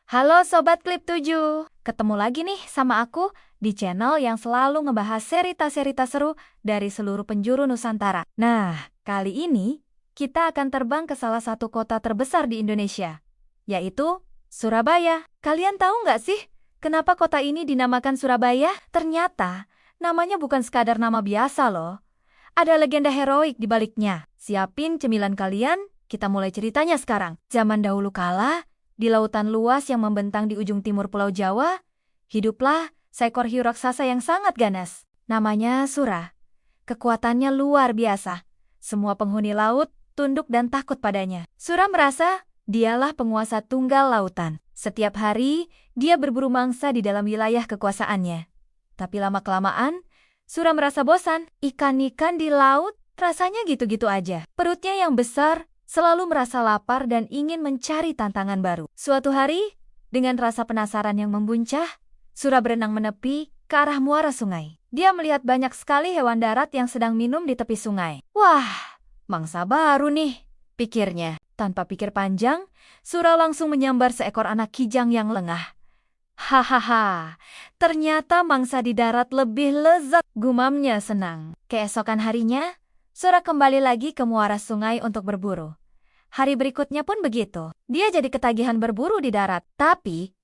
Halo Sobat Klip 7, ketemu lagi nih sama aku di channel yang selalu ngebahas cerita-cerita seru dari seluruh penjuru Nusantara. Nah, kali ini kita akan terbang ke salah satu kota terbesar di Indonesia, yaitu Surabaya. Kalian tahu nggak sih, kenapa kota ini dinamakan Surabaya? Ternyata, namanya bukan sekadar nama biasa loh. Ada legenda heroik di baliknya. Siapin cemilan kalian, kita mulai ceritanya sekarang. Zaman dahulu kala, di lautan luas yang membentang di ujung timur Pulau Jawa, hiduplah seekor hiu raksasa yang sangat ganas. Namanya Sura. Kekuatannya luar biasa. Semua penghuni laut tunduk dan takut padanya. Sura merasa dialah penguasa tunggal lautan. Setiap hari, dia berburu mangsa di dalam wilayah kekuasaannya. Tapi lama-kelamaan, Sura merasa bosan. Ikan-ikan di laut rasanya gitu-gitu aja. Perutnya yang besar selalu merasa lapar dan ingin mencari tantangan baru. Suatu hari, dengan rasa penasaran yang membuncah, Sura berenang menepi ke arah muara sungai. Dia melihat banyak sekali hewan darat yang sedang minum di tepi sungai. Wah, mangsa baru nih, pikirnya. Tanpa pikir panjang, Sura langsung menyambar seekor anak kijang yang lengah. Hahaha, ternyata mangsa di darat lebih lezat, gumamnya senang. Keesokan harinya, Sura kembali lagi ke muara sungai untuk berburu. Hari berikutnya pun begitu. Dia jadi ketagihan berburu di darat. Tapi,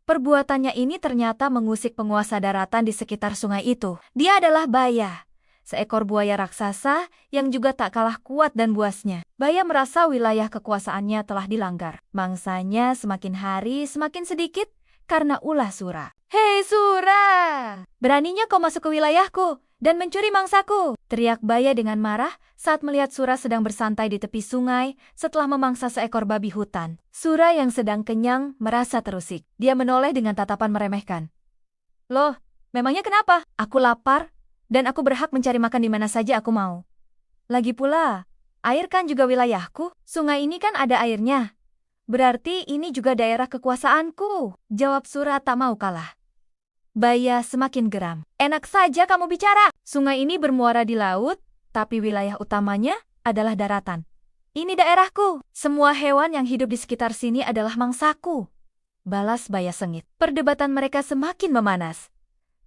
perbuatannya ini ternyata mengusik penguasa daratan di sekitar sungai itu. Dia adalah Baya, seekor buaya raksasa yang juga tak kalah kuat dan buasnya. Baya merasa wilayah kekuasaannya telah dilanggar. Mangsanya semakin hari semakin sedikit karena ulah Sura. "Hei Sura! Beraninya kau masuk ke wilayahku dan mencuri mangsaku!" teriak Baya dengan marah saat melihat Sura sedang bersantai di tepi sungai setelah memangsa seekor babi hutan. Sura yang sedang kenyang merasa terusik. Dia menoleh dengan tatapan meremehkan. "Loh, memangnya kenapa? Aku lapar dan aku berhak mencari makan di mana saja aku mau. Lagi pula, air kan juga wilayahku. Sungai ini kan ada airnya. Berarti ini juga daerah kekuasaanku," jawab Sura tak mau kalah. Baya semakin geram. "Enak saja kamu bicara. Sungai ini bermuara di laut, tapi wilayah utamanya adalah daratan. Ini daerahku. Semua hewan yang hidup di sekitar sini adalah mangsaku," balas Baya sengit. Perdebatan mereka semakin memanas.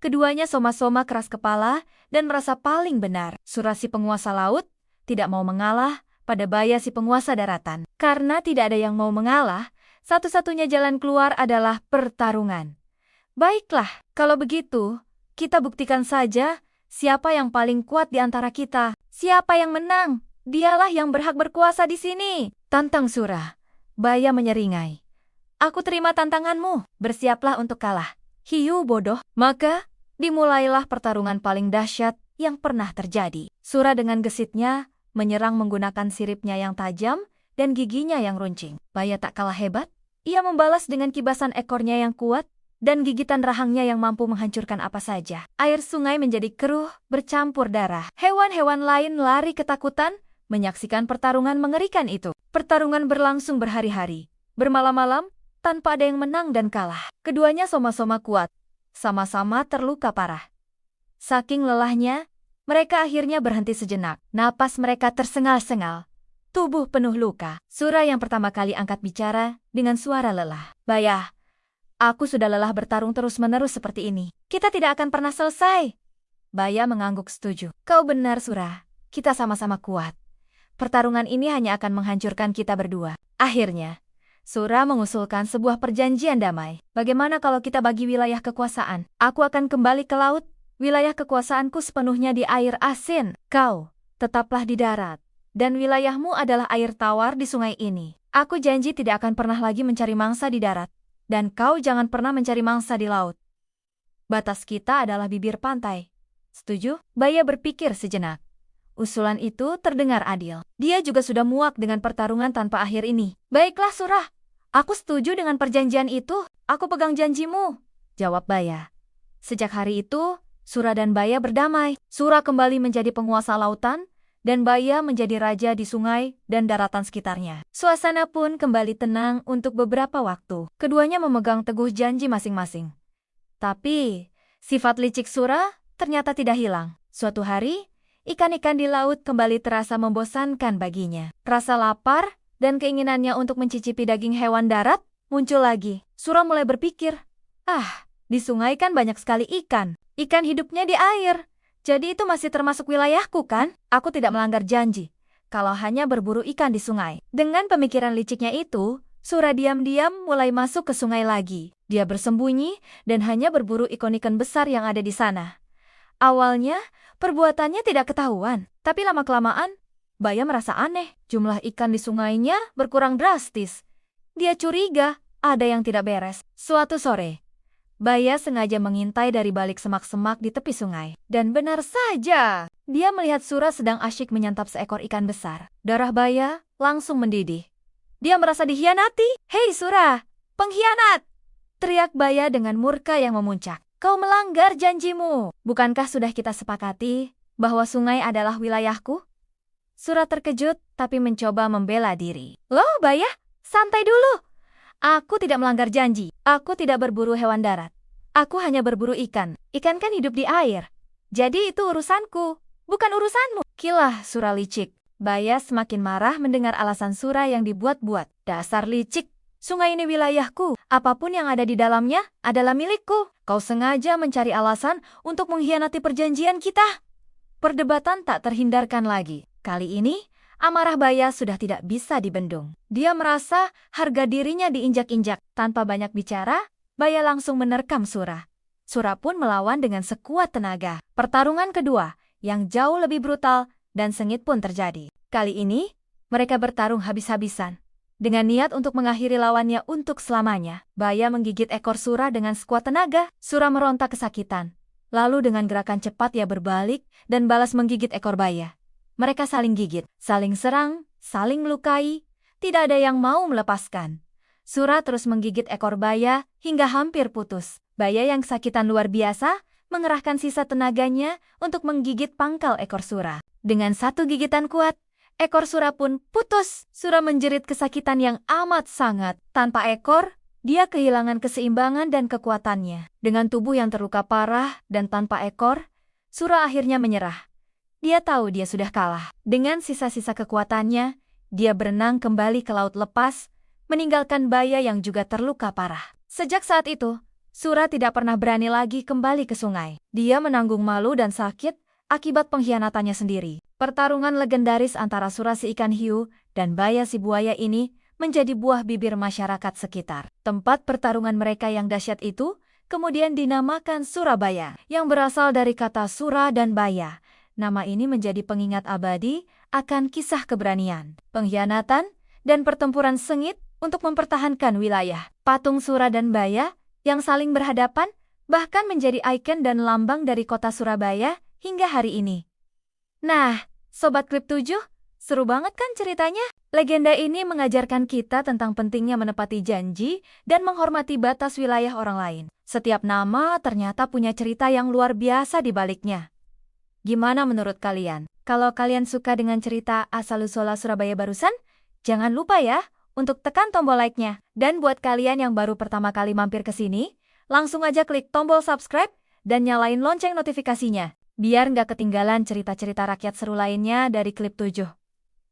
Keduanya soma-soma keras kepala dan merasa paling benar. Sura si penguasa laut tidak mau mengalah pada Baya si penguasa daratan. Karena tidak ada yang mau mengalah, satu-satunya jalan keluar adalah pertarungan. "Baiklah, kalau begitu, kita buktikan saja siapa yang paling kuat di antara kita. Siapa yang menang, dialah yang berhak berkuasa di sini," tantang Sura. Baya menyeringai. "Aku terima tantanganmu, bersiaplah untuk kalah. Hiu bodoh." Maka, dimulailah pertarungan paling dahsyat yang pernah terjadi. Sura dengan gesitnya menyerang menggunakan siripnya yang tajam dan giginya yang runcing. Baya tak kalah hebat. Ia membalas dengan kibasan ekornya yang kuat dan gigitan rahangnya yang mampu menghancurkan apa saja. Air sungai menjadi keruh, bercampur darah. Hewan-hewan lain lari ketakutan menyaksikan pertarungan mengerikan itu. Pertarungan berlangsung berhari-hari, bermalam-malam, tanpa ada yang menang dan kalah. Keduanya sama-sama kuat, sama-sama terluka parah. Saking lelahnya, mereka akhirnya berhenti sejenak. Napas mereka tersengal-sengal. Tubuh penuh luka. Sura yang pertama kali angkat bicara dengan suara lelah. "Baya, aku sudah lelah bertarung terus-menerus seperti ini. Kita tidak akan pernah selesai." Baya mengangguk setuju. "Kau benar, Sura. Kita sama-sama kuat. Pertarungan ini hanya akan menghancurkan kita berdua." Akhirnya, Sura mengusulkan sebuah perjanjian damai. "Bagaimana kalau kita bagi wilayah kekuasaan? Aku akan kembali ke laut. Wilayah kekuasaanku sepenuhnya di air asin. Kau tetaplah di darat. Dan wilayahmu adalah air tawar di sungai ini. Aku janji tidak akan pernah lagi mencari mangsa di darat. Dan kau jangan pernah mencari mangsa di laut. Batas kita adalah bibir pantai. Setuju?" Baya berpikir sejenak. Usulan itu terdengar adil. Dia juga sudah muak dengan pertarungan tanpa akhir ini. "Baiklah Sura, aku setuju dengan perjanjian itu. Aku pegang janjimu," jawab Baya. Sejak hari itu, Sura dan Baya berdamai. Sura kembali menjadi penguasa lautan, dan Baya menjadi raja di sungai dan daratan sekitarnya. Suasana pun kembali tenang untuk beberapa waktu. Keduanya memegang teguh janji masing-masing. Tapi, sifat licik Sura ternyata tidak hilang. Suatu hari, ikan-ikan di laut kembali terasa membosankan baginya. Rasa lapar dan keinginannya untuk mencicipi daging hewan darat muncul lagi. Sura mulai berpikir, di sungai kan banyak sekali ikan. Ikan hidupnya di air. Jadi itu masih termasuk wilayahku kan? Aku tidak melanggar janji kalau hanya berburu ikan di sungai. Dengan pemikiran liciknya itu, Sura diam-diam mulai masuk ke sungai lagi. Dia bersembunyi dan hanya berburu ikan-ikan besar yang ada di sana. Awalnya, perbuatannya tidak ketahuan. Tapi lama-kelamaan, Baya merasa aneh. Jumlah ikan di sungainya berkurang drastis. Dia curiga ada yang tidak beres. Suatu sore, Baya sengaja mengintai dari balik semak-semak di tepi sungai. Dan benar saja, dia melihat Sura sedang asyik menyantap seekor ikan besar. Darah Baya langsung mendidih. Dia merasa dikhianati. "Hei Sura, pengkhianat!" teriak Baya dengan murka yang memuncak. "Kau melanggar janjimu. Bukankah sudah kita sepakati bahwa sungai adalah wilayahku?" Sura terkejut tapi mencoba membela diri. "Loh Baya, santai dulu. Aku tidak melanggar janji. Aku tidak berburu hewan darat. Aku hanya berburu ikan. Ikan kan hidup di air. Jadi itu urusanku, bukan urusanmu." Kilah Sura licik. Baya semakin marah mendengar alasan Sura yang dibuat-buat. "Dasar licik, sungai ini wilayahku. Apapun yang ada di dalamnya adalah milikku. Kau sengaja mencari alasan untuk mengkhianati perjanjian kita." Perdebatan tak terhindarkan lagi. Kali ini, amarah Baya sudah tidak bisa dibendung. Dia merasa harga dirinya diinjak-injak. Tanpa banyak bicara, Baya langsung menerkam Sura. Sura pun melawan dengan sekuat tenaga. Pertarungan kedua, yang jauh lebih brutal dan sengit pun terjadi. Kali ini, mereka bertarung habis-habisan. Dengan niat untuk mengakhiri lawannya untuk selamanya, Baya menggigit ekor Sura dengan sekuat tenaga. Sura meronta kesakitan. Lalu dengan gerakan cepat ia berbalik dan balas menggigit ekor Baya. Mereka saling gigit, saling serang, saling melukai. Tidak ada yang mau melepaskan. Sura terus menggigit ekor Baya hingga hampir putus. Baya yang kesakitan luar biasa mengerahkan sisa tenaganya untuk menggigit pangkal ekor Sura. Dengan satu gigitan kuat, ekor Sura pun putus. Sura menjerit kesakitan yang amat sangat. Tanpa ekor, dia kehilangan keseimbangan dan kekuatannya. Dengan tubuh yang terluka parah dan tanpa ekor, Sura akhirnya menyerah. Dia tahu dia sudah kalah. Dengan sisa-sisa kekuatannya, dia berenang kembali ke laut lepas, meninggalkan Baya yang juga terluka parah. Sejak saat itu, Sura tidak pernah berani lagi kembali ke sungai. Dia menanggung malu dan sakit akibat pengkhianatannya sendiri. Pertarungan legendaris antara Sura si ikan hiu dan Baya si buaya ini menjadi buah bibir masyarakat sekitar. Tempat pertarungan mereka yang dahsyat itu kemudian dinamakan Surabaya, yang berasal dari kata Sura dan Baya. Nama ini menjadi pengingat abadi akan kisah keberanian, pengkhianatan, dan pertempuran sengit untuk mempertahankan wilayah. Patung Sura dan Baya yang saling berhadapan bahkan menjadi ikon dan lambang dari kota Surabaya hingga hari ini. Nah, Sobat Klip 7, seru banget kan ceritanya? Legenda ini mengajarkan kita tentang pentingnya menepati janji dan menghormati batas wilayah orang lain. Setiap nama ternyata punya cerita yang luar biasa di baliknya. Gimana menurut kalian? Kalau kalian suka dengan cerita asal-usul Surabaya barusan, jangan lupa ya untuk tekan tombol like-nya. Dan buat kalian yang baru pertama kali mampir ke sini, langsung aja klik tombol subscribe dan nyalain lonceng notifikasinya, biar nggak ketinggalan cerita-cerita rakyat seru lainnya dari Klip 7.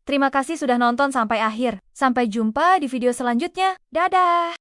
Terima kasih sudah nonton sampai akhir. Sampai jumpa di video selanjutnya. Dadah!